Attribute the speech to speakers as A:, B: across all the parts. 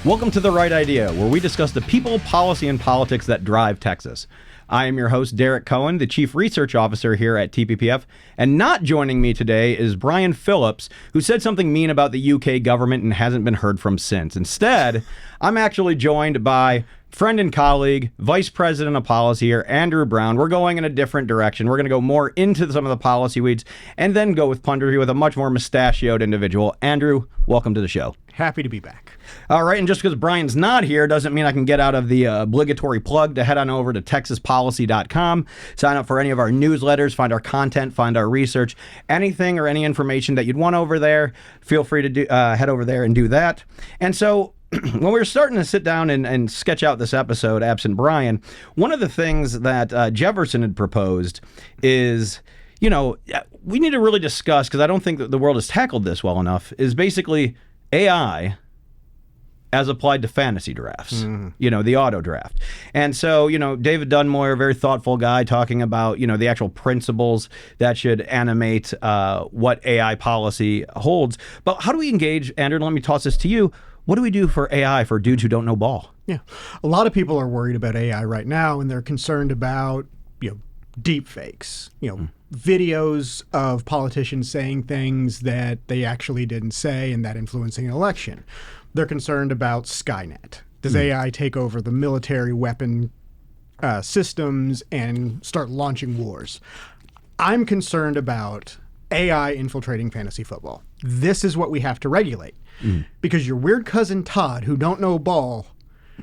A: Welcome to The Right Idea, where we discuss the people, policy, and politics that drive Texas. I am your host, Derek Cohen, the Chief Research Officer here at TPPF, and not joining me today is Brian Phillips, who said something mean about the UK government and hasn't been heard from since. Instead, I'm actually joined by friend and colleague, Vice President of Policy here, Andrew Brown. We're going in a different direction. We're going to go more into some of the policy weeds and then go with punditry with a much more mustachioed individual. Andrew, welcome to the show.
B: Happy to be back.
A: All right, and just because Brian's not here doesn't mean I can get out of the obligatory plug to head on over to texaspolicy.com, sign up for any of our newsletters, find our content, find our research, anything or any information that you'd want over there. Feel free to head over there and do that. And so when we were starting to sit down and sketch out this episode, absent Brian, one of the things that Jefferson had proposed is, you know, we need to really discuss, because I don't think that the world has tackled this well enough, is basically AI as applied to fantasy drafts, you know, the auto draft. And so, you know, David Dunmore, a very thoughtful guy, talking about, you know, the actual principles that should animate what AI policy holds. But how do we engage, Andrew, let me toss this to you. What do we do for AI for dudes who don't know ball?
B: Yeah. A lot of people are worried about AI right now, and they're concerned about, you know, deep fakes, you know, videos of politicians saying things that they actually didn't say and that influencing an election. They're concerned about Skynet. Does AI take over the military weapon systems and start launching wars? I'm concerned about AI infiltrating fantasy football. This is what we have to regulate. Because your weird cousin Todd, who don't know ball,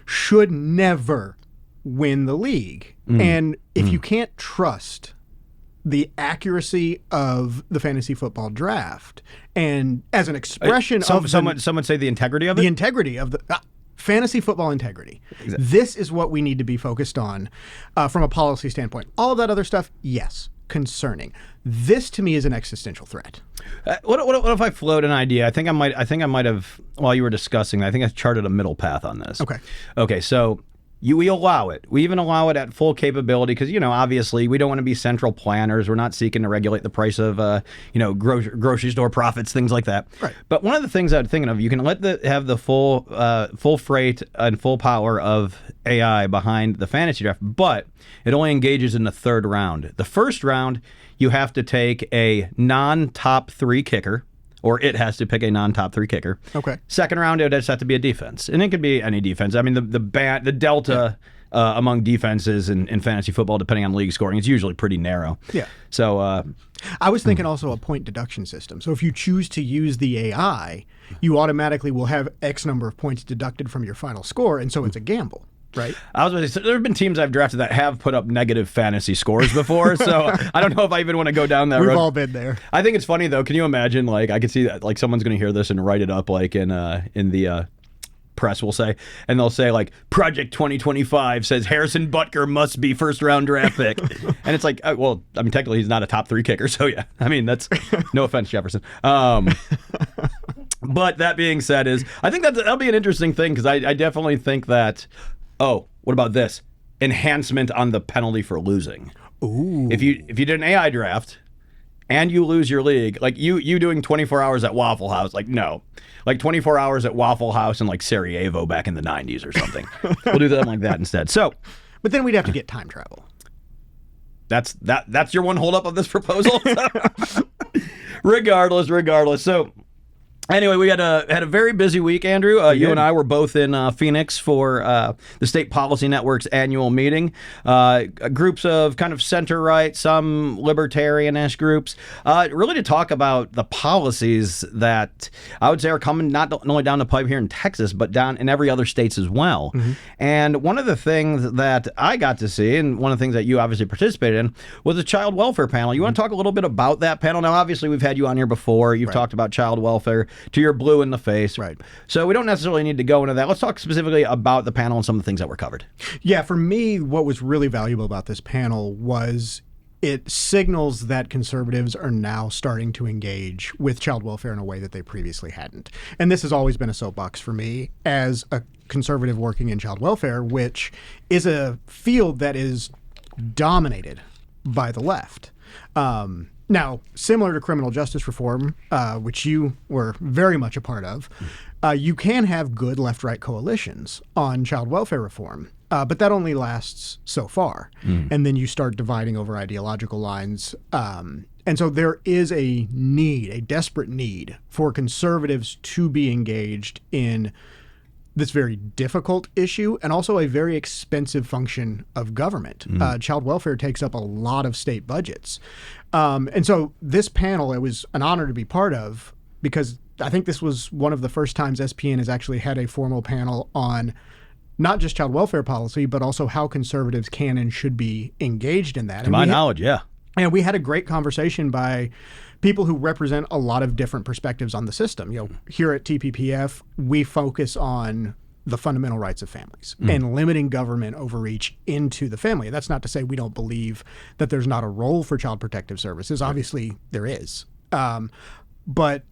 B: should never win the league. And if you can't trust the accuracy of the fantasy football draft, and as an expression of
A: someone say the integrity of it?
B: The integrity of the fantasy football integrity. Exactly. This is what we need to be focused on from a policy standpoint. All of that other stuff, yes, concerning. This to me is an existential threat.
A: What if I float an idea? I think I might have, while you were discussing, I think I charted a middle path on this. Okay, so we allow it. We even allow it at full capability because, you know, obviously we don't want to be central planners. We're not seeking to regulate the price of, you know, grocery store profits, things like that.
B: Right.
A: But one of the things I'm thinking of, you can have the full freight and full power of AI behind the fantasy draft, but it only engages in the third round. The first round, you have to take a non-top three kicker, or it has to pick a non-top three kicker.
B: Okay.
A: Second round, it has to be a defense. And it could be any defense. I mean, the delta among defenses in fantasy football, depending on league scoring, is usually pretty narrow.
B: Yeah.
A: So
B: I was thinking also a point deduction system. So if you choose to use the AI, you automatically will have X number of points deducted from your final score, and so it's a gamble. Right.
A: I was going to say, there have been teams I've drafted that have put up negative fantasy scores before, so I don't know if I even want to go down that road.
B: We've all been there.
A: I think it's funny, though. Can you imagine, like, I could see that, like, someone's going to hear this and write it up, like, in the press, we'll say, and they'll say, like, Project 2025 says Harrison Butker must be first-round draft pick. And it's like, well, I mean, technically he's not a top three kicker, so yeah. I mean, that's, no offense, Jefferson. But that being said I think that'll be an interesting thing, because I definitely think that, oh, what about this? Enhancement on the penalty for losing.
B: Ooh.
A: If you did an AI draft and you lose your league, like you doing 24 hours at Waffle House, like no. Like 24 hours at Waffle House in like Sarajevo back in the 90s or something. We'll do that like that instead. So,
B: but then we'd have to get time travel.
A: That's your one holdup of this proposal? Regardless. So anyway, we had a very busy week, Andrew. You and I were both in Phoenix for the State Policy Network's annual meeting. Groups of kind of center-right, some libertarian-ish groups, really to talk about the policies that I would say are coming not only down the pipe here in Texas, but down in every other states as well. And one of the things that I got to see, and one of the things that you obviously participated in, was a child welfare panel. You want to talk a little bit about that panel? Now, obviously, we've had you on here before. You've talked about child welfare to your blue in the face.
B: Right.
A: So we don't necessarily need to go into that. Let's talk specifically about the panel and some of the things that were covered.
B: Yeah, for me, what was really valuable about this panel was it signals that conservatives are now starting to engage with child welfare in a way that they previously hadn't. And this has always been a soapbox for me as a conservative working in child welfare, which is a field that is dominated by the left. Now, similar to criminal justice reform, which you were very much a part of, you can have good left-right coalitions on child welfare reform, but that only lasts so far. And then you start dividing over ideological lines. And so there is a need, a desperate need for conservatives to be engaged in this very difficult issue and also a very expensive function of government. Child welfare takes up a lot of state budgets. And so this panel, it was an honor to be part of because I think this was one of the first times SPN has actually had a formal panel on not just child welfare policy, but also how conservatives can and should be engaged in that.
A: To my knowledge, yeah.
B: And we had a great conversation by people who represent a lot of different perspectives on the system. Here at TPPF, we focus on the fundamental rights of families and limiting government overreach into the family. That's not to say we don't believe that there's not a role for child protective services. Obviously, there is. But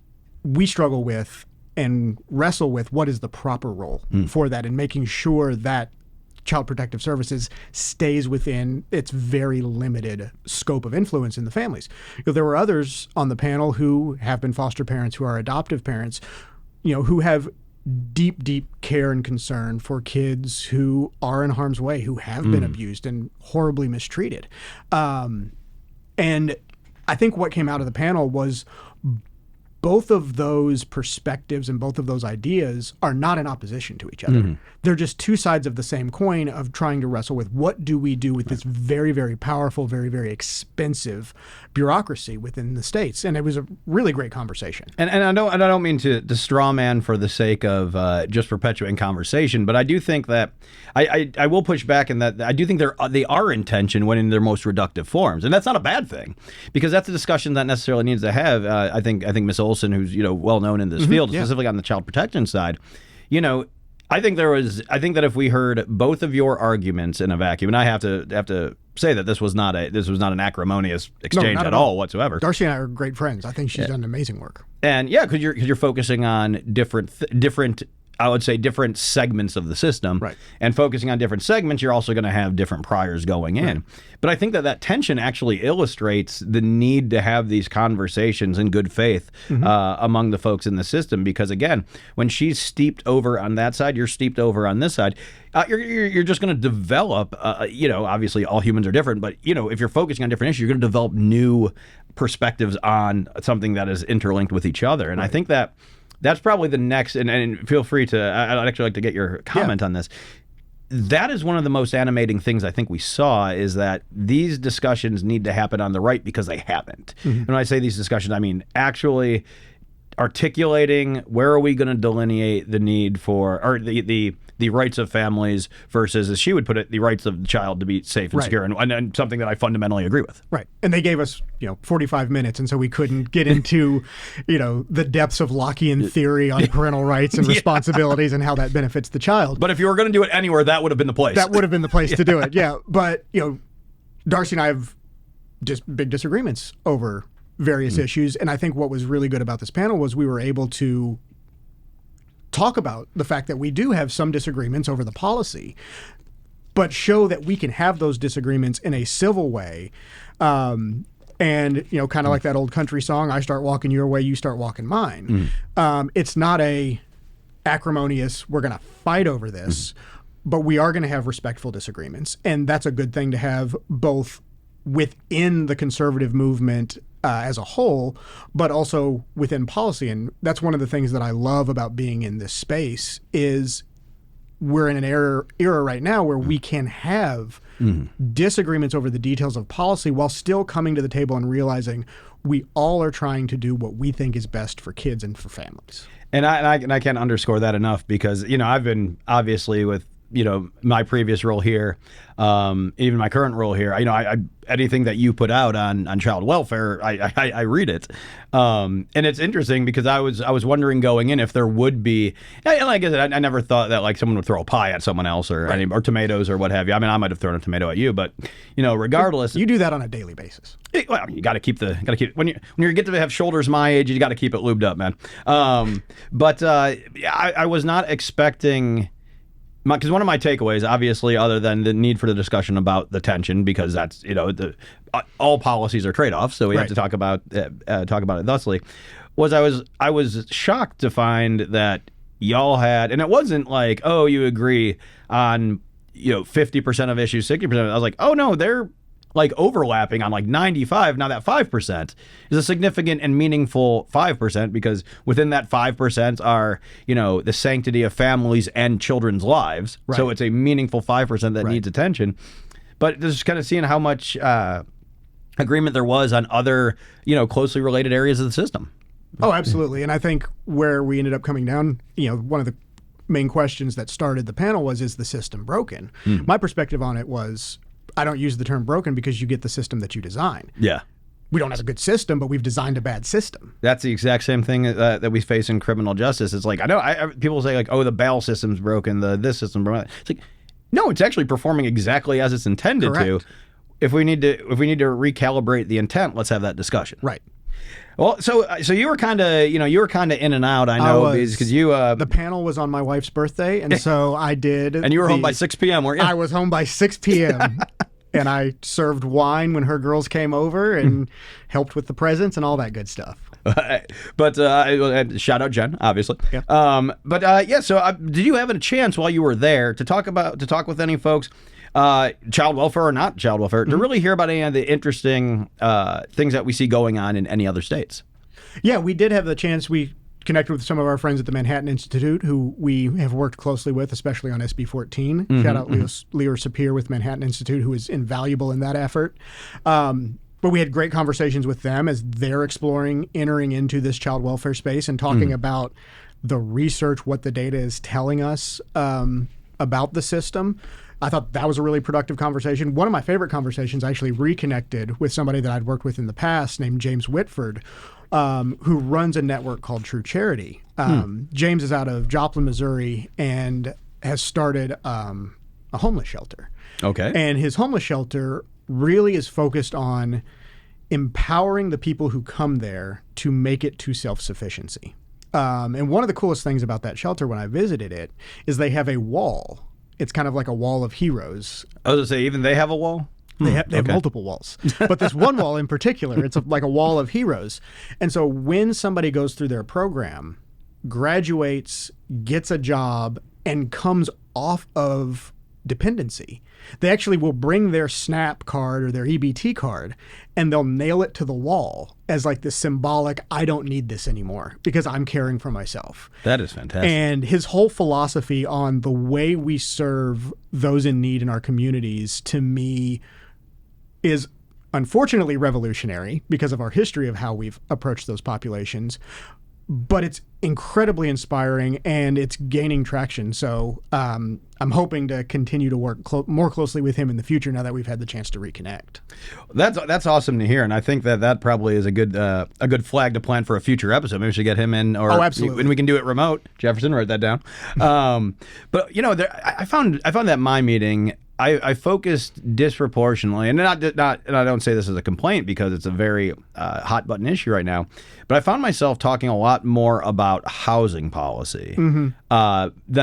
B: we struggle with and wrestle with what is the proper role for that and making sure that child protective services stays within its very limited scope of influence in the families. There were others on the panel who have been foster parents, who are adoptive parents, who have deep, deep care and concern for kids who are in harm's way, who have been abused and horribly mistreated. And I think what came out of the panel was both of those perspectives and both of those ideas are not in opposition to each other. They're just two sides of the same coin of trying to wrestle with what do we do with this very, very powerful, very, very expensive bureaucracy within the states. And it was a really great conversation.
A: And I don't mean to straw man for the sake of just perpetuating conversation, but I do think that I will push back in that I do think they are in tension when in their most reductive forms, and that's not a bad thing because that's a discussion that necessarily needs to have. I think Ms. Olson, who's well known in this field, specifically on the child protection side, I think that if we heard both of your arguments in a vacuum, and I have to say that this was not an acrimonious exchange at all whatsoever.
B: Darcy and I are great friends. I think she's done amazing work.
A: And because you're focusing on different I would say different segments of the system,
B: right? And
A: focusing on different segments, you're also going to have different priors going in. Right. But I think that tension actually illustrates the need to have these conversations in good faith among the folks in the system. Because again, when she's steeped over on that side, you're steeped over on this side. You're just going to develop. Obviously, all humans are different, but if you're focusing on different issues, you're going to develop new perspectives on something that is interlinked with each other. And I think that. That's probably the next, and feel free to, I'd actually like to get your comment on this. That is one of the most animating things I think we saw is that these discussions need to happen on the right because they haven't. And when I say these discussions, I mean actually articulating where are we going to delineate the need for, or the rights of families versus, as she would put it, the rights of the child to be safe and secure, and something that I fundamentally agree with.
B: Right. And they gave us, 45 minutes, and so we couldn't get into, the depths of Lockean theory on parental rights and responsibilities and how that benefits the child.
A: But if you were going to do it anywhere, that would have been the place.
B: That would have been the place to do it, yeah. But, Darcy and I have just big disagreements over various issues, and I think what was really good about this panel was we were able to talk about the fact that we do have some disagreements over the policy, but show that we can have those disagreements in a civil way. And, kind of like that old country song, I start walking your way, you start walking mine. It's not a acrimonious, we're going to fight over this, but we are going to have respectful disagreements. And that's a good thing to have both within the conservative movement as a whole, but also within policy. And that's one of the things that I love about being in this space is we're in an era right now where we can have disagreements over the details of policy while still coming to the table and realizing we all are trying to do what we think is best for kids and for families.
A: And I can't underscore that enough because, I've been obviously with, my previous role here, even my current role here, I anything that you put out on child welfare, I read it. And it's interesting because I was wondering going in if there would be, and like I said, I never thought that like someone would throw a pie at someone else or or tomatoes or what have you. I mean, I might have thrown a tomato at you, but regardless,
B: you do that on a daily basis.
A: You got to keep when you get to have shoulders my age, you got to keep it lubed up, man. But I was not expecting. Because one of my takeaways, obviously, other than the need for the discussion about the tension, because that's, all policies are trade-offs, so we have
B: Right.
A: to talk about it thusly. I was shocked to find that y'all had, and it wasn't like, oh, you agree on 50% of issues, 60%. I was like, oh no, they're like overlapping on like 95. Now that 5% is a significant and meaningful 5%, because within that 5% are, the sanctity of families and children's lives.
B: Right.
A: So it's a meaningful 5% that needs attention. But just kind of seeing how much agreement there was on other, closely related areas of the system.
B: Oh, absolutely. And I think where we ended up coming down, one of the main questions that started the panel was, is the system broken? My perspective on it was, I don't use the term broken because you get the system that you design.
A: Yeah.
B: We don't have a good system, but we've designed a bad system.
A: That's the exact same thing that we face in criminal justice. It's like, I know people say like, oh, the bail system's broken, this system broken. It's like, no, it's actually performing exactly as it's intended to. If we need to recalibrate the intent, let's have that discussion.
B: Right.
A: Well, so you were kind of in and out. I know because you
B: the panel was on my wife's birthday, and so I did.
A: And you were home by 6 p.m., weren't you?
B: I was home by 6 p.m. and I served wine when her girls came over and helped with the presents and all that good stuff.
A: But shout out Jen, obviously.
B: Yeah.
A: So did you have a chance while you were there to talk with any folks, child welfare or not child welfare, to really hear about any of the interesting things that we see going on in any other states?
B: Yeah, we did have the chance. We connected with some of our friends at the Manhattan Institute, who we have worked closely with, especially on SB 14. Shout out Leo Sapir with Manhattan Institute, who is invaluable in that effort. But we had great conversations with them as they're exploring entering into this child welfare space and talking about the research, what the data is telling us about the system. I thought that was a really productive conversation. One of my favorite conversations, I actually reconnected with somebody that I'd worked with in the past named James Whitford, who runs a network called True Charity. James is out of Joplin, Missouri, and has started a homeless shelter.
A: Okay.
B: And his homeless shelter really is focused on empowering the people who come there to make it to self-sufficiency. And one of the coolest things about that shelter when I visited it is they have a wall. It's kind of like a wall of heroes.
A: I was going to say, even they have a wall?
B: They have multiple walls. But this one wall in particular, it's like a wall of heroes. And so when somebody goes through their program, graduates, gets a job, and comes off of dependency, they actually will bring their SNAP card or their EBT card and they'll nail it to the wall as like this symbolic, I don't need this anymore because I'm caring for myself.
A: That is fantastic.
B: And his whole philosophy on the way we serve those in need in our communities, to me, is unfortunately revolutionary because of our history of how we've approached those populations. But it's incredibly inspiring and it's gaining traction. So I'm hoping to continue to work more closely with him in the future now that we've had the chance to reconnect.
A: That's awesome to hear, and I think that probably is a good flag to plant for a future episode. Maybe we should get him in, or
B: absolutely.
A: And we can do it remote. Jefferson, write that down. But I found that my meeting, I focused disproportionately, and and I don't say this as a complaint because it's a very hot button issue right now, but I found myself talking a lot more about housing policy than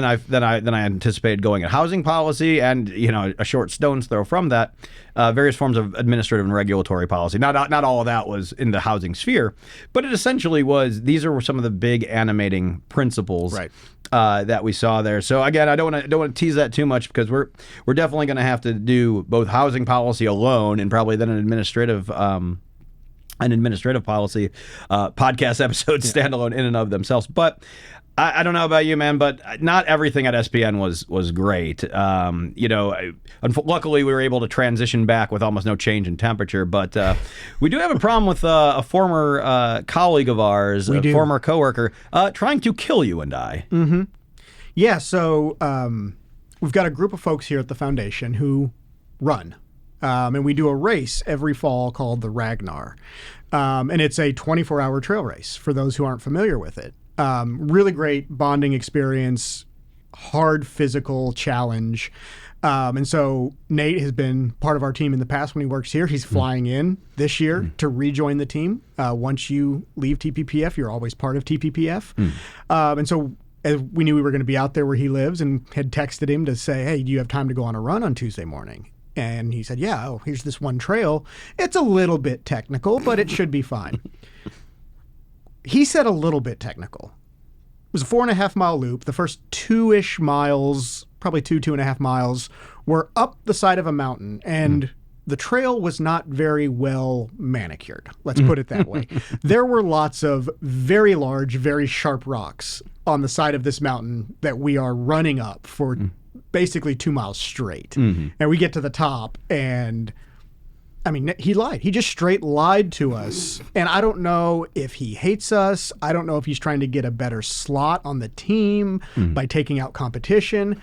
A: I anticipated going at housing policy, and a short stone's throw from that, various forms of administrative and regulatory policy. Not all of that was in the housing sphere, but it essentially was. These are some of the big animating principles.
B: Right.
A: That we saw there. So again, I don't want to tease that too much because we're definitely going to have to do both housing policy alone and probably then an administrative policy podcast episode standalone in and of themselves. But I don't know about you, man, but not everything at SPN was great. Luckily we were able to transition back with almost no change in temperature, but we do have a problem with a former colleague of ours, former coworker, trying to kill you and I.
B: Mm-hmm. Yeah, so we've got a group of folks here at the foundation who run. And we do a race every fall called the Ragnar. And it's a 24-hour trail race for those who aren't familiar with it. Really great bonding experience, hard physical challenge. And so Nate has been part of our team in the past when he works here. He's flying in this year to rejoin the team. Once you leave TPPF, you're always part of TPPF. And so as we knew we were going to be out there where he lives and had texted him to say, hey, do you have time to go on a run on Tuesday morning? And he said, yeah, oh, here's this one trail. It's a little bit technical, but it should be fine. He said a little bit technical. It was a 4.5 mile loop. The first 2-ish miles, probably 2.5 miles, were up the side of a mountain. And the trail was not very well manicured. Let's put it that way. There were lots of very large, very sharp rocks on the side of this mountain that we are running up for basically 2 miles straight. And we get to the top and, I mean, he lied. He just straight lied to us. And I don't know if he hates us. I don't know if he's trying to get a better slot on the team by taking out competition.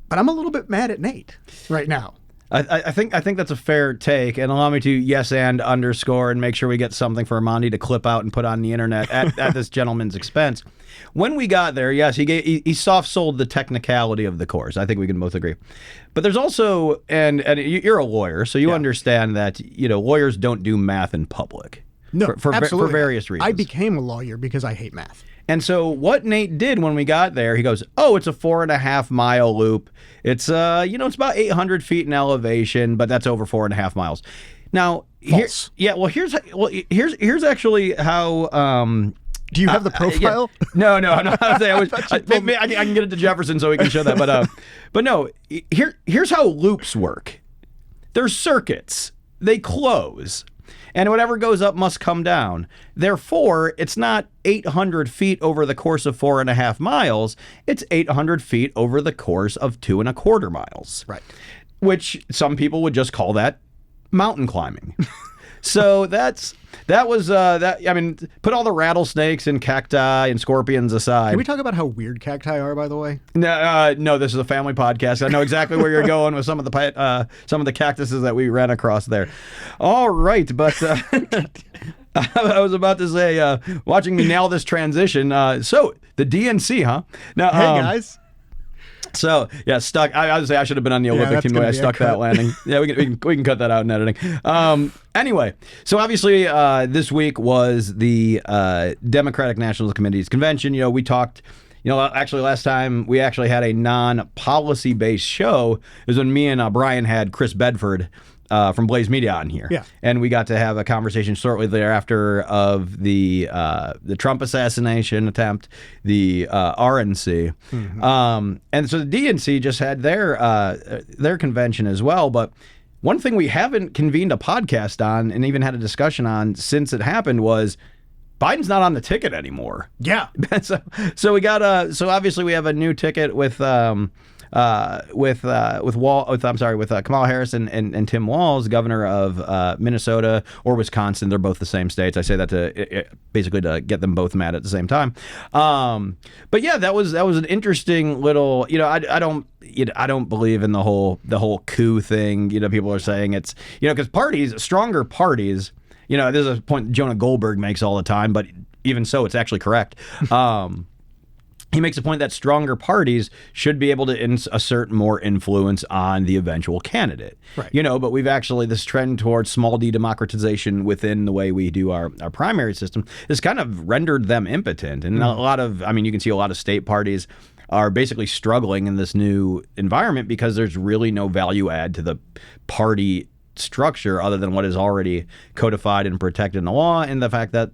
B: But I'm a little bit mad at Nate right now.
A: I think that's a fair take, and allow me to yes and underscore and make sure we get something for Armandi to clip out and put on the internet at this gentleman's expense. When we got there, yes, he soft sold the technicality of the course. I think we can both agree. But there's also, and you're a lawyer, so you understand that lawyers don't do math in public.
B: No,
A: for various reasons.
B: I became a lawyer because I hate math.
A: And so what Nate did when we got there, he goes, "Oh, it's a 4.5 mile loop. It's it's about 800 feet in elevation, but that's over 4.5 miles." Now,
B: False.
A: Here's actually how.
B: Do you have the profile?
A: No, I'm not saying. I can get it to Jefferson so we can show that, but no. Here's how loops work. There's circuits. They close. And whatever goes up must come down. Therefore, it's not 800 feet over the course of 4.5 miles. It's 800 feet over the course of 2.25 miles.
B: Right.
A: Which some people would just call that mountain climbing. So that was I mean, put all the rattlesnakes and cacti and scorpions aside.
B: Can we talk about how weird cacti are, by the way?
A: No, this is a family podcast. I know exactly where you're going with some of the cactuses that we ran across there. All right, but I was about to say, watching me nail this transition. So the DNC, huh? Now,
B: hey guys.
A: So yeah, stuck. I would say I should have been on the Olympic team. The way I stuck that landing. Yeah, we can cut that out in editing. Anyway, so obviously this week was the Democratic National Committee's convention. We talked. Actually last time we actually had a non-policy based show is when me and Brian had Chris Bedford from Blaze Media on here.
B: Yeah.
A: And we got to have a conversation shortly thereafter of the Trump assassination attempt, the RNC. And so the DNC just had their convention as well. But one thing we haven't convened a podcast on and even had a discussion on since it happened was Biden's not on the ticket anymore.
B: Yeah.
A: So we got so obviously we have a new ticket with Kamala Harris and Tim Walz, governor of Minnesota or Wisconsin. They're both the same states. I say that to basically to get them both mad at the same time. But yeah, that was an interesting little. I don't believe in the whole coup thing. People are saying it's because stronger parties. There's a point Jonah Goldberg makes all the time, but even so, it's actually correct. He makes a point that stronger parties should be able to assert more influence on the eventual candidate.
B: Right.
A: But we've actually, this trend towards small d democratization within the way we do our primary system has kind of rendered them impotent. And a lot of, you can see a lot of state parties are basically struggling in this new environment because there's really no value add to the party structure other than what is already codified and protected in the law, and the fact that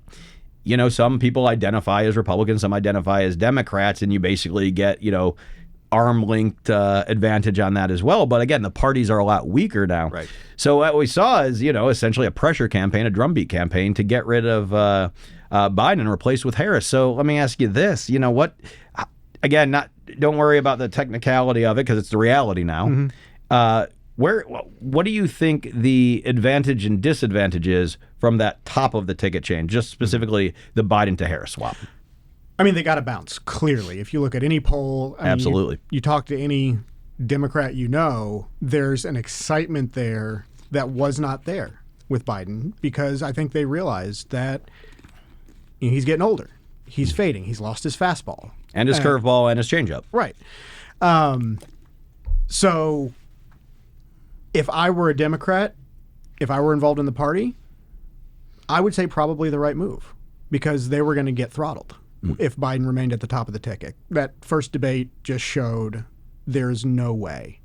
A: some people identify as Republicans, some identify as Democrats, and you basically get, arm-linked advantage on that as well. But again, the parties are a lot weaker now.
B: Right.
A: So what we saw is, essentially a pressure campaign, a drumbeat campaign to get rid of Biden and replace with Harris. So let me ask you this, again, don't worry about the technicality of it because it's the reality now. What do you think the advantage and disadvantage is from that top of the ticket chain, just specifically the Biden to Harris swap?
B: They got to bounce, clearly. If you look at any poll,
A: absolutely.
B: You talk to any Democrat there's an excitement there that was not there with Biden because I think they realized that he's getting older. He's fading. He's lost his fastball.
A: And his curveball and his changeup.
B: Right. So if I were a Democrat, if I were involved in the party, I would say probably the right move because they were going to get throttled if Biden remained at the top of the ticket. That first debate just showed there's no way.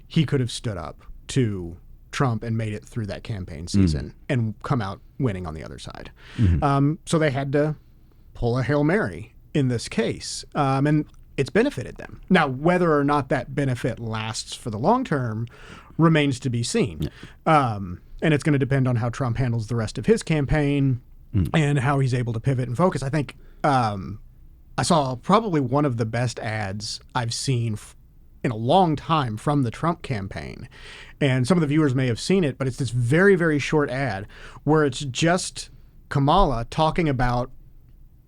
B: he could have stood up to Trump and made it through that campaign season and come out winning on the other side. So they had to pull a Hail Mary in this case. And it's benefited them. Now, whether or not that benefit lasts for the long term remains to be seen. And it's going to depend on how Trump handles the rest of his campaign and how he's able to pivot and focus. I think I saw probably one of the best ads I've seen in a long time from the Trump campaign. And some of the viewers may have seen it, but it's this very, very short ad where it's just Kamala talking about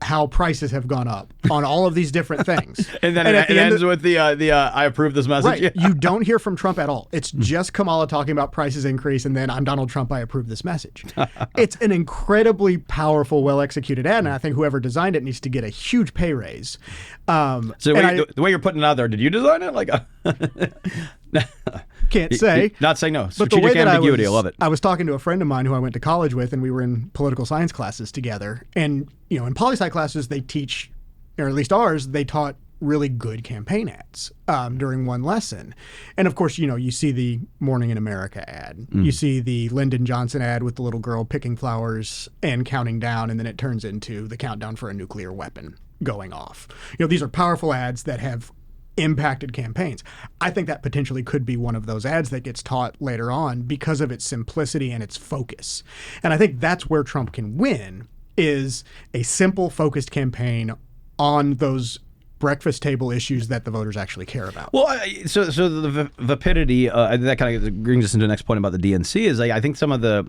B: how prices have gone up on all of these different things.
A: And then it ends with the I approve this message.
B: Right. You don't hear from Trump at all. It's just Kamala talking about prices increase, and then I'm Donald Trump, I approve this message. It's an incredibly powerful, well-executed ad, and I think whoever designed it needs to get a huge pay raise.
A: So the way you're putting it out there, did you design it? Like,
B: can't say.
A: Not say no.
B: But the way
A: Strategic
B: that
A: ambiguity, I love it.
B: I was talking to a friend of mine who I went to college with, and we were in political science classes together. And, you know, in poli-sci classes, they teach, or at least ours, they taught really good campaign ads during one lesson. And of course, you know, you see the Morning in America ad. You see the Lyndon Johnson ad with the little girl picking flowers and counting down, and then it turns into the countdown for a nuclear weapon going off. You know, these are powerful ads that have impacted campaigns. I think that potentially could be one of those ads that gets taught later on because of its simplicity and its focus. And I think that's where Trump can win, is a simple, focused campaign on those breakfast table issues that the voters actually care about.
A: Well, so the vapidity, that kind of brings us into the next point about the DNC, is I think some of the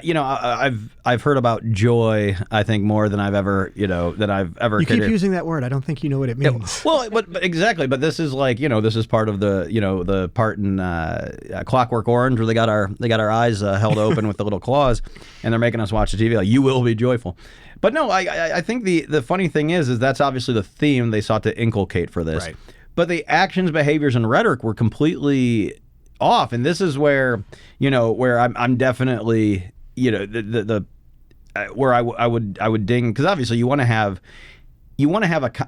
A: you know, I've heard about joy, I think, more than I've ever, you know,
B: You keep using that word. I don't think you know what it means.
A: Well, but exactly. But this is like, you know, this is part of the, you know, the part in Clockwork Orange where they got our eyes held open with the little claws, and they're making us watch the TV like, you will be joyful. But no, I think the funny thing is that's obviously the theme they sought to inculcate for this.
B: Right.
A: But the actions, behaviors, and rhetoric were completely off, and this is where, you know, where I'm definitely, you know, where I would ding, because obviously you want to have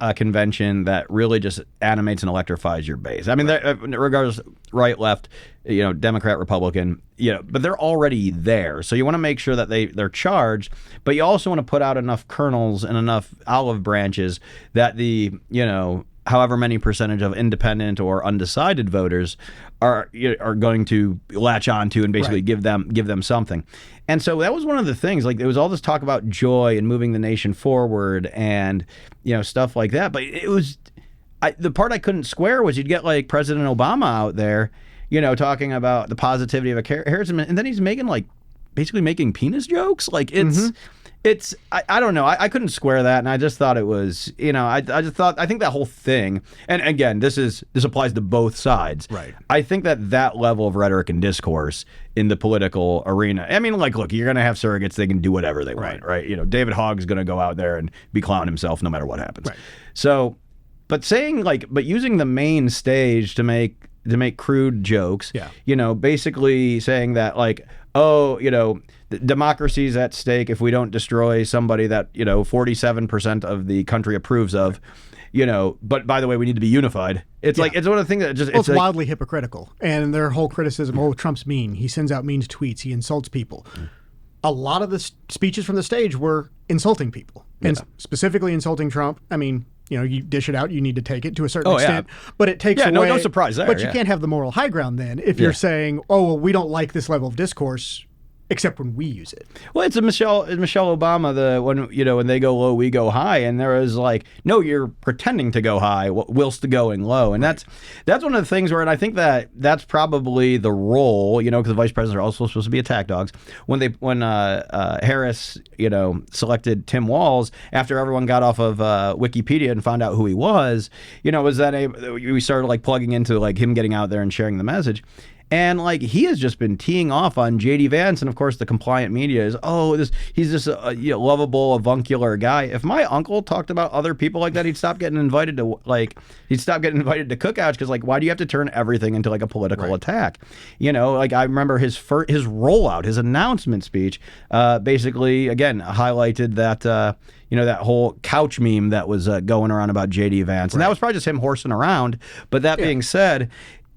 A: a convention that really just animates and electrifies your base. I mean, regardless, right, left, you know, Democrat, Republican, you know, but they're already there. So you want to make sure that they're charged, but you also want to put out enough kernels and enough olive branches that the, you know, however many percentage of independent or undecided voters are going to latch onto and basically give them something. And so that was one of the things, like, there was all this talk about joy and moving the nation forward and, you know, stuff like that. But it was, the part I couldn't square was you'd get like President Obama out there, you know, talking about the positivity of a Harrison, and then he's making basically making penis jokes. Like, it's I don't know. I couldn't square that, and I just thought it was, you know, I think that whole thing, and again, this applies to both sides.
B: Right.
A: I think that level of rhetoric and discourse in the political arena, I mean, like, look, you're going to have surrogates, they can do whatever they want, right? You know, David Hogg's going to go out there and be clown himself no matter what happens. Right. So, but using the main stage to make crude jokes, you know, basically saying that, like, oh, you know, democracy's at stake if we don't destroy somebody that, you know, 47% of the country approves of, you know, but by the way, we need to be unified. It's like, it's one of the things that just,
B: it's wildly hypocritical. And their whole criticism, Trump's mean. He sends out mean tweets. He insults people. A lot of the speeches from the stage were insulting people, and specifically insulting Trump. I mean, you know, you dish it out, you need to take it to a certain extent, but it takes away.
A: No surprise there.
B: But you can't have the moral high ground then if you're saying, oh, well, we don't like this level of discourse, except when we use it.
A: Well, it's Michelle Obama, when they go low, we go high, and there is like, no, you're pretending to go high whilst going low, and that's one of the things where, and I think that's probably the role, you know, because the vice presidents are also supposed to be attack dogs. When Harris, you know, selected Tim Walz after everyone got off of Wikipedia and found out who he was, you know, we started like plugging into like him getting out there and sharing the message. And like, he has just been teeing off on J.D. Vance, and of course the compliant media is, he's just a lovable, avuncular guy. If my uncle talked about other people like that, he'd stop getting invited to cookouts, because like, why do you have to turn everything into like a political attack? You know, like, I remember his rollout, his announcement speech, basically again highlighted that you know, that whole couch meme that was going around about J.D. Vance, and that was probably just him horsing around. But that being said,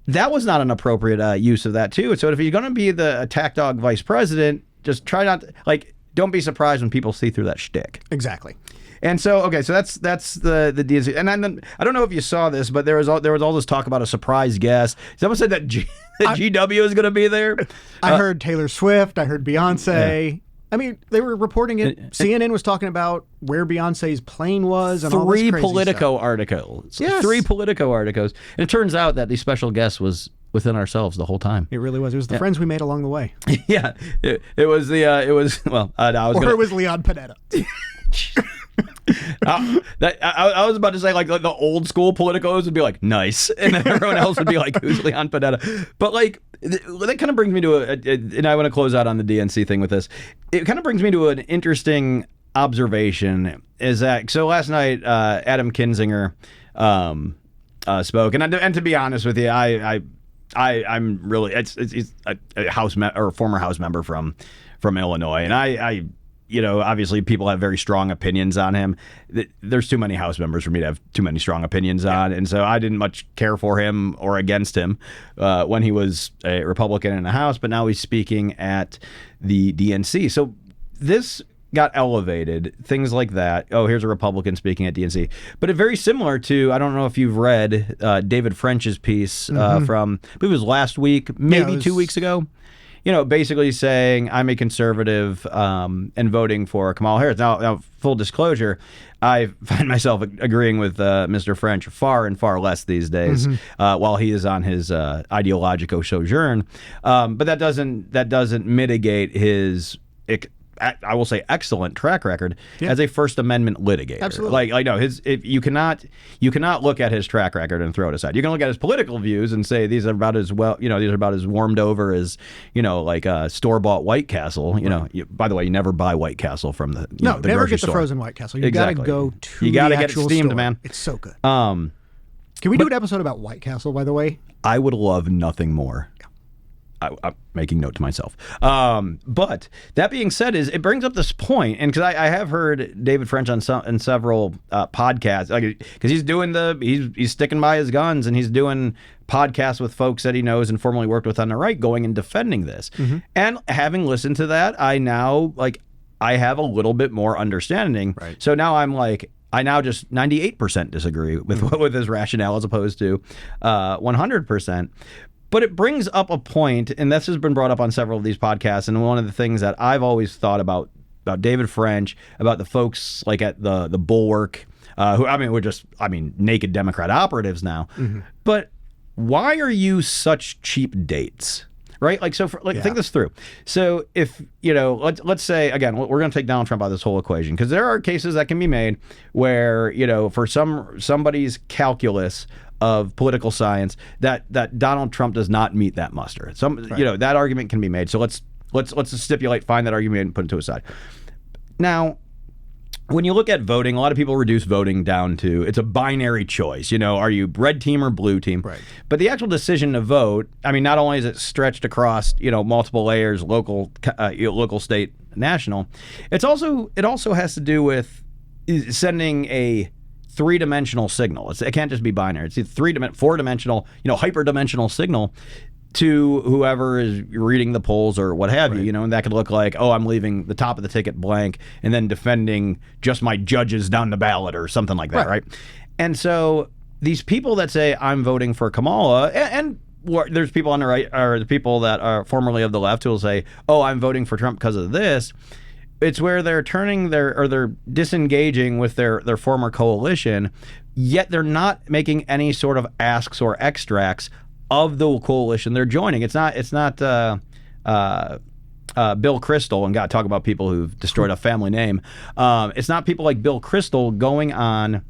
A: that was not an appropriate use of that too. So if you're going to be the attack dog vice president, just try not to, like, don't be surprised when people see through that shtick.
B: Exactly.
A: And so, okay, so that's the DNC. And then I don't know if you saw this, but there was all this talk about a surprise guest. Someone said that GW is going to be there.
B: I heard Taylor Swift. I heard Beyonce. Yeah. I mean, they were reporting it. CNN was talking about where Beyonce's plane was and all this crazy
A: Politico
B: stuff.
A: articles.
B: Yes.
A: 3 Politico articles. And it turns out that the special guest was within ourselves the whole time.
B: It really was. It was the friends we made along the way.
A: Yeah. It was
B: it was Leon Panetta.
A: I was about to say like the old school politicos would be like nice, and then everyone else would be like, who's Leon Panetta? But like that kind of brings me to and I want to close out on the DNC thing with this. It kind of brings me to an interesting observation. Is that so? Last night, Adam Kinzinger spoke, and to be honest with you, I'm really he's a or a former House member from Illinois, and I obviously people have very strong opinions on him. There's too many House members for me to have too many strong opinions on. And so I didn't much care for him or against him when he was a Republican in the House, but now he's speaking at the DNC. So this got elevated, things like that. Oh, here's a Republican speaking at DNC. But it's very similar to, I don't know if you've read David French's piece from, I believe it was last week, maybe 2 weeks ago. Basically saying I'm a conservative and voting for Kamala Harris. Now, full disclosure, I find myself agreeing with Mr. French far and far less these days while he is on his ideological sojourn. But that doesn't mitigate his, I will say, excellent track record as a First Amendment litigator.
B: Absolutely.
A: You cannot look at his track record and throw it aside. You can look at his political views and say these are about as warmed over as store-bought White Castle. By the way, you never buy White Castle from the
B: never
A: grocery
B: get
A: store.
B: The frozen White Castle. You got to go to
A: you
B: got to
A: get it steamed,
B: store.
A: Man.
B: It's so good. Can we do an episode about White Castle? By the way,
A: I would love nothing more. I'm making note to myself. But that being said, it brings up this point, and because I have heard David French on several podcasts, because he's sticking by his guns, and he's doing podcasts with folks that he knows and formerly worked with on the right, going and defending this. And having listened to that, I now I have a little bit more understanding.
B: Right.
A: So now I'm like, I now just 98% disagree with his rationale as opposed to 100%. But it brings up a point, and this has been brought up on several of these podcasts, and one of the things that I've always thought about David French, about the folks like at the Bulwark, who, we're just naked Democrat operatives now. But why are you such cheap dates? Right? Think this through. So if, let's say, again, we're going to take Donald Trump out of this whole equation, because there are cases that can be made where, for somebody's calculus of political science that Donald Trump does not meet that muster. That argument can be made. So let's stipulate, find that argument and put it to a side. Now, when you look at voting, a lot of people reduce voting down to it's a binary choice. Are you red team or blue team?
B: Right.
A: But the actual decision to vote, not only is it stretched across multiple layers, local, state, national, it also has to do with sending a three-dimensional signal. It can't just be binary. It's a four-dimensional, hyper-dimensional signal to whoever is reading the polls or what have you, and that could look like, I'm leaving the top of the ticket blank and then defending just my judges down the ballot or something like that, right? And so these people that say, I'm voting for Kamala, and there's people on the right, or the people that are formerly of the left who will say, I'm voting for Trump because of this. It's where they're they're disengaging with their former coalition, yet they're not making any sort of asks or extracts of the coalition they're joining. It's not Bill Kristol, and talk about people who've destroyed a family name. It's not people like Bill Kristol going on,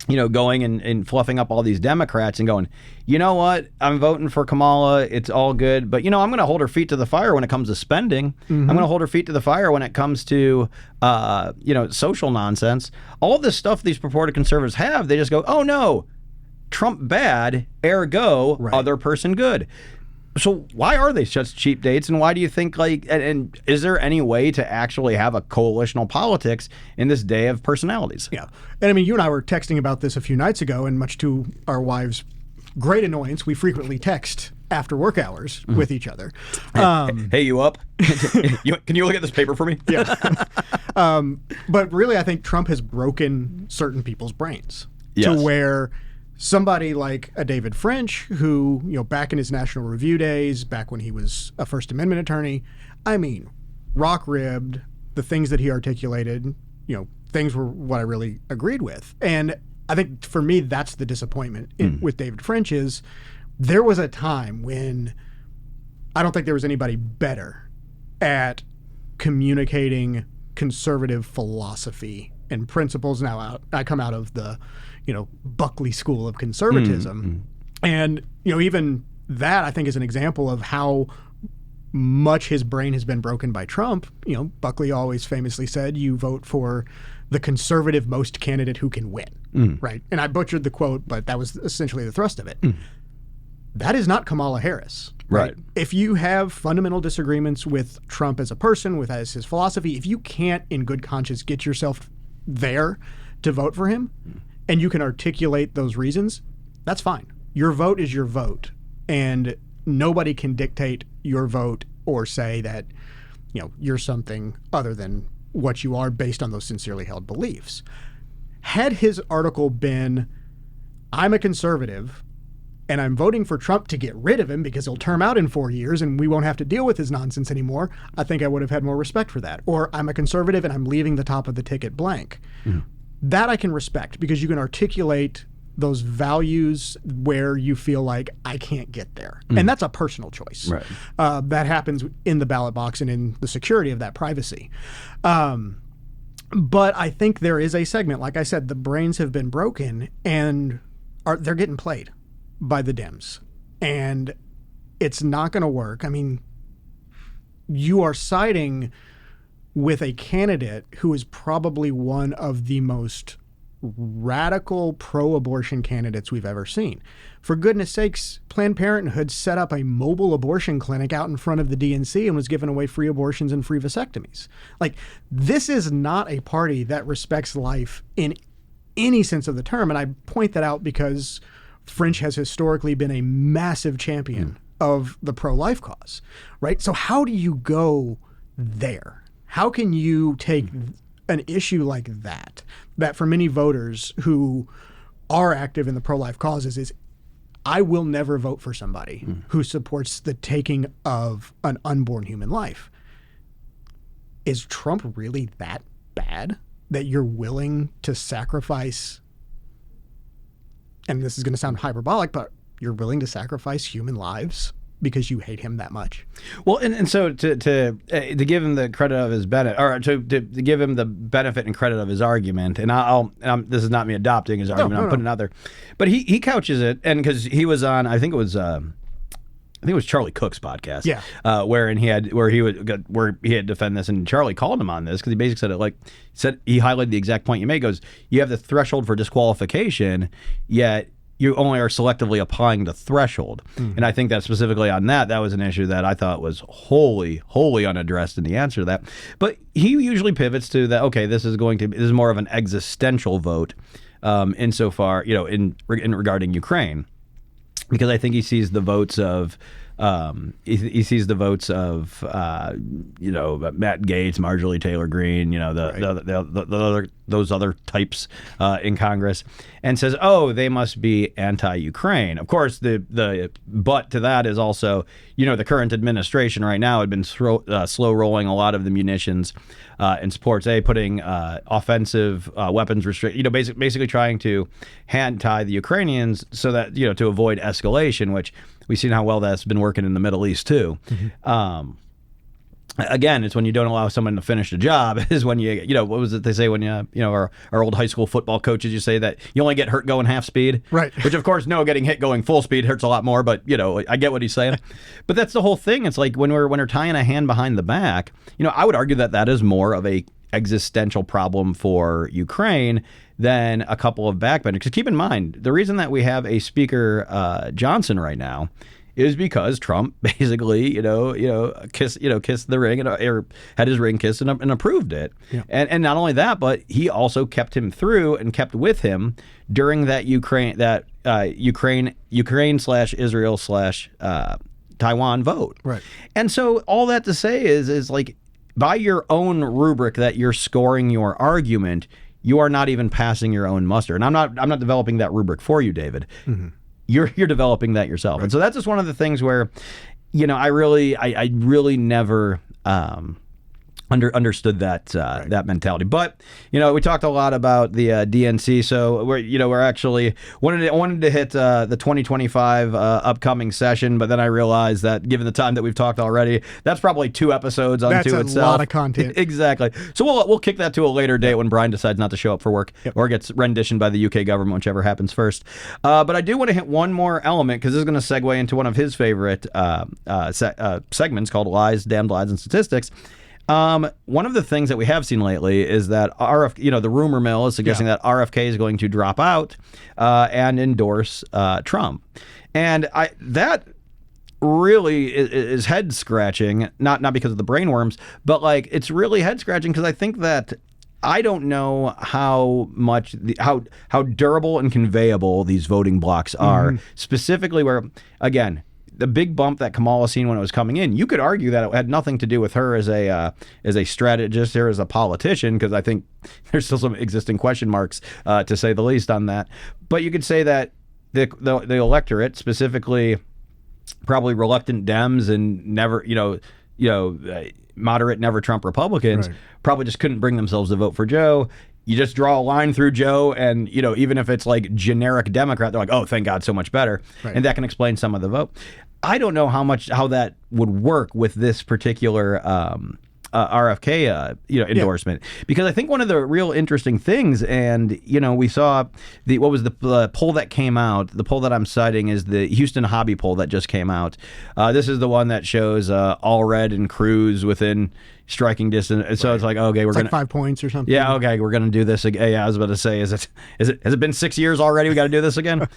A: going and fluffing up all these Democrats and going, you know what, I'm voting for Kamala, it's all good, but I'm going to hold her feet to the fire when it comes to spending. I'm going to hold her feet to the fire when it comes to social nonsense. All of this stuff these purported conservatives have, they just go, oh no, Trump bad, ergo other person good. So why are they such cheap dates, and why do you think and is there any way to actually have a coalitional politics in this day of personalities?
B: Yeah. And you and I were texting about this a few nights ago, and much to our wives' great annoyance, we frequently text after work hours with each other.
A: Hey, you up? Can you look at this paper for me?
B: Yeah. But really, I think Trump has broken certain people's brains to where somebody like a David French, who, back in his National Review days, back when he was a First Amendment attorney, I mean, rock-ribbed, the things that he articulated, things were what I really agreed with. And I think for me, that's the disappointment with David French is there was a time when I don't think there was anybody better at communicating conservative philosophy and principles. Now I come out of the, Buckley school of conservatism. And, even that I think is an example of how much his brain has been broken by Trump. Buckley always famously said, you vote for the conservative most candidate who can win, right? And I butchered the quote, but that was essentially the thrust of it. That is not Kamala Harris.
A: Right.
B: If you have fundamental disagreements with Trump as a person, as his philosophy, if you can't in good conscience get yourself there to vote for him, and you can articulate those reasons, that's fine. Your vote is your vote. And nobody can dictate your vote or say that, you're something other than what you are based on those sincerely held beliefs. Had his article been, I'm a conservative and I'm voting for Trump to get rid of him because he'll term out in 4 years and we won't have to deal with his nonsense anymore, I think I would have had more respect for that. Or I'm a conservative and I'm leaving the top of the ticket blank. That I can respect because you can articulate those values where you feel like I can't get there. And that's a personal choice.
A: Right.
B: That happens in the ballot box and in the security of that privacy. But I think there is a segment, like I said, the brains have been broken and they're getting played by the Dems. And it's not going to work. I mean, you are siding with a candidate who is probably one of the most radical pro-abortion candidates we've ever seen. For goodness sakes, Planned Parenthood set up a mobile abortion clinic out in front of the DNC and was giving away free abortions and free vasectomies. Like, this is not a party that respects life in any sense of the term. And I point that out because French has historically been a massive champion of the pro-life cause, right? So how do you go there? How can you take an issue like that for many voters who are active in the pro-life causes is, I will never vote for somebody who supports the taking of an unborn human life. Is Trump really that bad that you're willing to sacrifice, and this is going to sound hyperbolic, but you're willing to sacrifice human lives because you hate him that much?
A: Well, and so to give him the credit of his benefit, or to give him the benefit and credit of his argument, and this is not me adopting his argument, I'm putting it out there, but he couches it, and because he was on, I think it was Charlie Cook's podcast, where he had defend this, and Charlie called him on this because he basically said he highlighted the exact point you made. Goes, you have the threshold for disqualification, yet you only are selectively applying the threshold. And I think that specifically on that was an issue that I thought was wholly unaddressed in the answer to that. But he usually pivots to that, okay, this is more of an existential vote insofar, in regarding Ukraine. Because I think he sees the votes of Matt Gaetz, Marjorie Taylor Greene, those other types in Congress, and says, oh, they must be anti-Ukraine. Of course, the but to that is also, the current administration right now had been slow rolling a lot of the munitions and supports, putting offensive weapons basically trying to hand tie the Ukrainians so that, to avoid escalation, which we've seen how well that's been working in the Middle East too. Again, it's when you don't allow someone to finish the job is when what was it they say when our old high school football coaches, you say that you only get hurt going half speed.
B: Right.
A: Which, of course, getting hit going full speed hurts a lot more, but, I get what he's saying. But that's the whole thing. It's like when we're tying a hand behind the back, I would argue that is more of a existential problem for Ukraine than a couple of backbenders. Because keep in mind, the reason that we have a Speaker Johnson right now is because Trump basically, kissed the ring or had his ring kissed and approved it.
B: Yeah.
A: And not only that, but he also kept him through and kept with him during that Ukraine / Israel / Taiwan vote.
B: Right.
A: And so all that to say is like, by your own rubric that you're scoring your argument, you are not even passing your own muster. And I'm not developing that rubric for you, David. Mm-hmm. You're developing that yourself. Right. And so that's just one of the things where, I really never understood that that mentality. But we talked a lot about the DNC, so we're actually wanted to hit the 2025 upcoming session, but then I realized that given the time that we've talked already, that's probably 2 episodes unto itself.
B: That's a lot of content.
A: Exactly. So we'll kick that to a later date when Brian decides not to show up for work or gets renditioned by the UK government, whichever happens first. But I do want to hit one more element, because this is going to segue into one of his favorite segments called Lies, Damned Lies, and Statistics. One of the things that we have seen lately is that the rumor mill is suggesting that RFK is going to drop out and endorse Trump, and that really is head scratching. Not because of the brainworms, but like it's really head scratching because I think that I don't know how much how durable and conveyable these voting blocks are, specifically where again. The big bump that Kamala seen when it was coming in, you could argue that it had nothing to do with her as a strategist or as a politician, because I think there's still some existing question marks, to say the least, on that. But you could say that the electorate, specifically probably reluctant Dems and never, moderate, never Trump Republicans, probably just couldn't bring themselves to vote for Joe. You just draw a line through Joe, and even if it's like generic Democrat, they're like, "Oh, thank God, so much better," and that can explain some of the vote. I don't know how that would work with this particular RFK endorsement, because I think one of the real interesting things, and we saw the poll that came out. The poll that I'm citing is the Houston Hobby poll that just came out. This is the one that shows Allred and Cruz within striking distance. And so it's like, okay, we're gonna
B: 5 points or something.
A: Yeah, okay, we're gonna do this again. Yeah, I was about to say, has it been 6 years already? We got to do this again.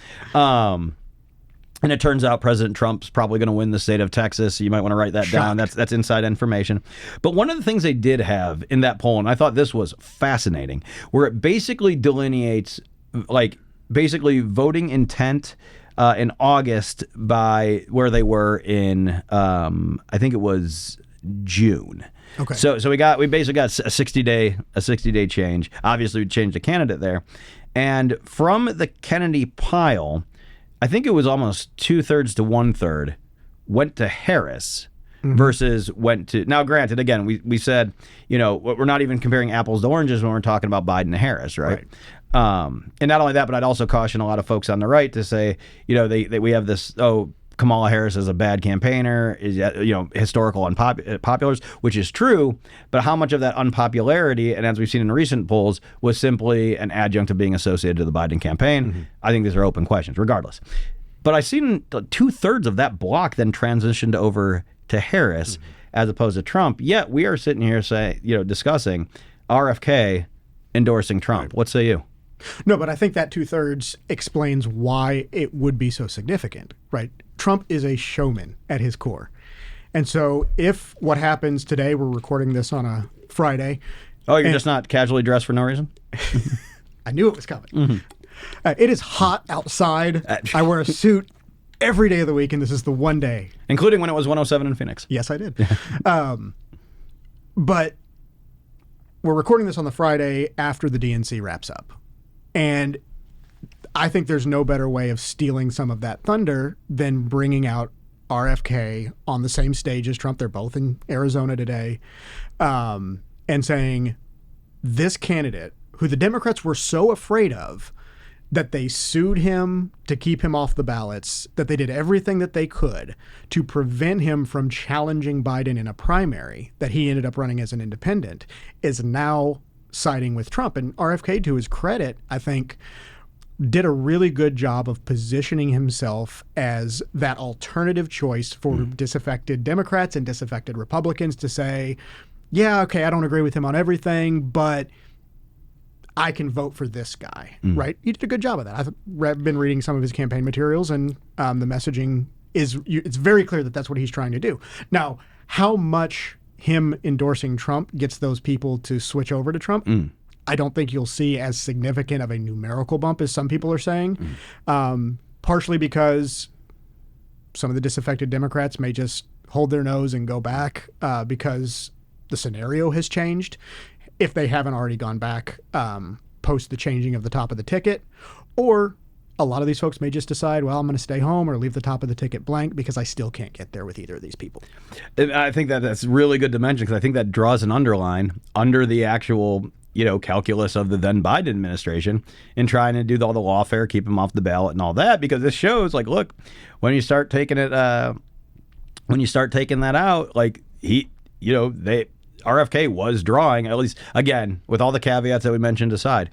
A: And it turns out President Trump's probably going to win the state of Texas. So you might want to write that down. That's inside information. But one of the things they did have in that poll, and I thought this was fascinating, where it basically delineates voting intent in August by where they were in I think it was June.
B: Okay.
A: So we basically got a 60-day change. Obviously, we changed the candidate there, and from the Kennedy pile, I think it was almost 2/3 to 1/3 went to Harris versus went to. Now, granted, again, we said, we're not even comparing apples to oranges when we're talking about Biden and Harris, right? And not only that, but I'd also caution a lot of folks on the right to say, we have this, Kamala Harris is a bad campaigner, is historical unpopulars, which is true, but how much of that unpopularity, and as we've seen in recent polls, was simply an adjunct of being associated to the Biden campaign? I think these are open questions, regardless. But I've seen 2/3 of that block then transitioned over to Harris as opposed to Trump. Yet we are sitting here discussing RFK endorsing Trump.
B: Right.
A: What say you?
B: No, but I think that 2/3 explains why it would be so significant, right? Trump is a showman at his core. And so if what happens today, we're recording this on a Friday.
A: Oh, you're just not casually dressed for no reason?
B: I knew it was coming. It is hot outside. I wear a suit every day of the week, and this is the one day.
A: Including when it was 107 in Phoenix.
B: Yes, I did. But we're recording this on the Friday after the DNC wraps up. And I think there's no better way of stealing some of that thunder than bringing out RFK on the same stage as Trump. They're both in Arizona today, and saying this candidate, who the Democrats were so afraid of that they sued him to keep him off the ballots, that they did everything that they could to prevent him from challenging Biden in a primary that he ended up running as an independent, is now siding with Trump. And RFK, to his credit, I think, did a really good job of positioning himself as that alternative choice for disaffected Democrats and disaffected Republicans to say, yeah, okay, I don't agree with him on everything, but I can vote for this guy, right? He did a good job of that. I've been reading some of his campaign materials, and the messaging it's very clear that that's what he's trying to do. Now, how much him endorsing Trump gets those people to switch over to Trump, I don't think you'll see as significant of a numerical bump as some people are saying, partially because some of the disaffected Democrats may just hold their nose and go back because the scenario has changed, if they haven't already gone back post the changing of the top of the ticket. Or a lot of these folks may just decide, well, I'm going to stay home or leave the top of the ticket blank because I still can't get there with either of these people.
A: I think that's really good to mention, because I think that draws an underline under the actual calculus of the then Biden administration in trying to do all the lawfare, keep him off the ballot and all that, because this shows, like, look, when you start taking it, when you start taking that out, like RFK was drawing, at least, again, with all the caveats that we mentioned aside,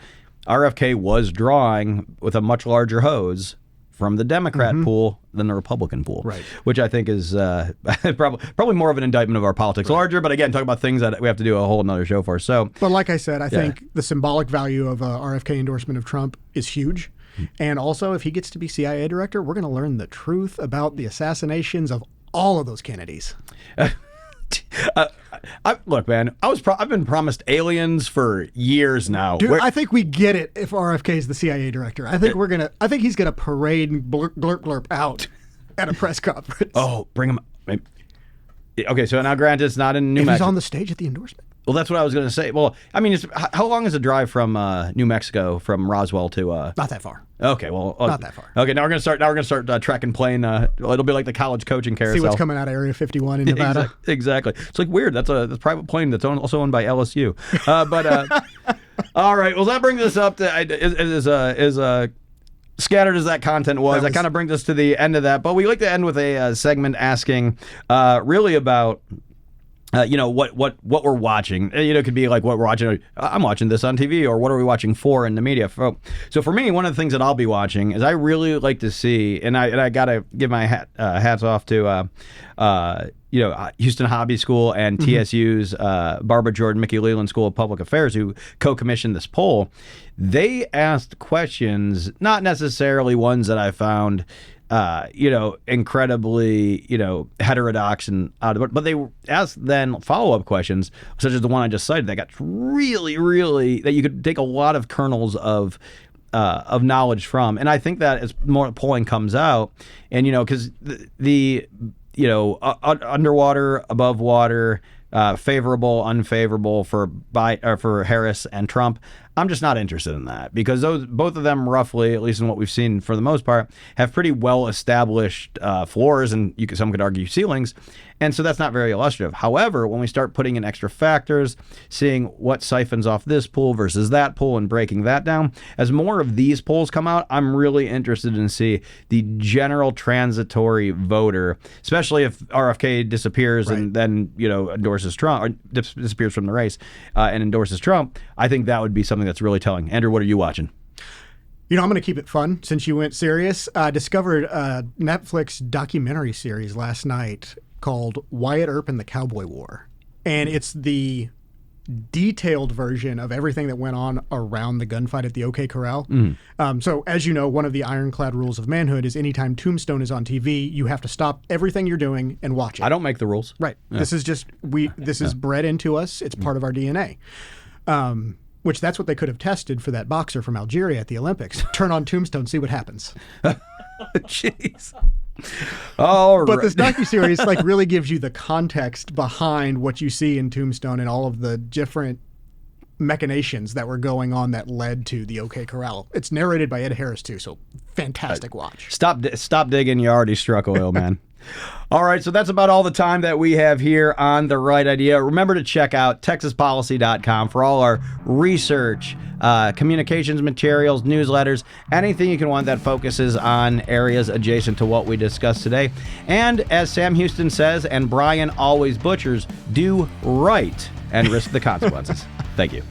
A: RFK was drawing with a much larger hose from the Democrat pool than the Republican pool,
B: right?
A: Which I think is probably more of an indictment of our politics, larger. But again, talk about things that we have to do a whole another show for. So,
B: but like I said, I think the symbolic value of a RFK endorsement of Trump is huge. And also, if he gets to be CIA director, we're going to learn the truth about the assassinations of all of those Kennedys.
A: Look, man, I've been promised aliens for years now.
B: Dude, I think we get it if RFK is the CIA director. I think he's gonna parade and blurp out at a press conference.
A: Oh, bring him. Okay, so now granted, it's not in New Mexico.
B: He's on the stage at the endorsement.
A: Well, that's what I was going to say. Well, I mean, how long is the drive from New Mexico, from Roswell to?
B: Not that far.
A: Okay, well,
B: not that far.
A: Okay, now we're gonna start tracking plane. It'll be like the college coaching carousel.
B: See what's coming out of Area 51 in Nevada.
A: Exactly. It's like weird. That's a private plane that's also owned by LSU. All right. Well, that brings us up to scattered as that content was, that kind of brings us to the end of that. But we like to end with a segment asking really about. What we're watching. It could be like what we're watching. I'm watching this on TV, or what are we watching for in the media? So for me, one of the things that I'll be watching is I really like to see, and I gotta give my hats off to Houston Hobby School and TSU's Barbara Jordan Mickey Leland School of Public Affairs, who co-commissioned this poll. They asked questions, not necessarily ones that I found incredibly, heterodox and out of it. But they asked then follow-up questions, such as the one I just cited, that got really, really, that you could take a lot of kernels of knowledge from. And I think that as more polling comes out, and, because the underwater, above water, favorable, unfavorable for Harris and Trump, I'm just not interested in that, because both of them, roughly, at least in what we've seen for the most part, have pretty well established floors, and some could argue ceilings, and so that's not very illustrative. However, when we start putting in extra factors, seeing what siphons off this pool versus that pool and breaking that down, as more of these polls come out, I'm really interested in see the general transitory voter, especially if RFK disappears and then endorses Trump, or disappears from the race and endorses Trump. I think that would be something that's really telling. Andrew, what are you watching?
B: I'm going to keep it fun since you went serious. I discovered a Netflix documentary series last night called Wyatt Earp and the Cowboy War. And it's the detailed version of everything that went on around the gunfight at the OK Corral. So as you know, one of the ironclad rules of manhood is anytime Tombstone is on TV, you have to stop everything you're doing and watch it.
A: I don't make the rules.
B: Right. Yeah. This is just, this is bred into us. It's part of our DNA. Which that's what they could have tested for that boxer from Algeria at the Olympics. Turn on Tombstone, see what happens.
A: Jeez. All right.
B: But this docuseries really gives you the context behind what you see in Tombstone and all of the different machinations that were going on that led to the OK Corral. It's narrated by Ed Harris too, so fantastic watch.
A: Stop digging. You already struck oil, man. All right, so that's about all the time that we have here on The Right Idea. Remember to check out TexasPolicy.com for all our research, communications materials, newsletters, anything you can want that focuses on areas adjacent to what we discussed today. And as Sam Houston says, and Brian always butchers, do right and risk the consequences. Thank you.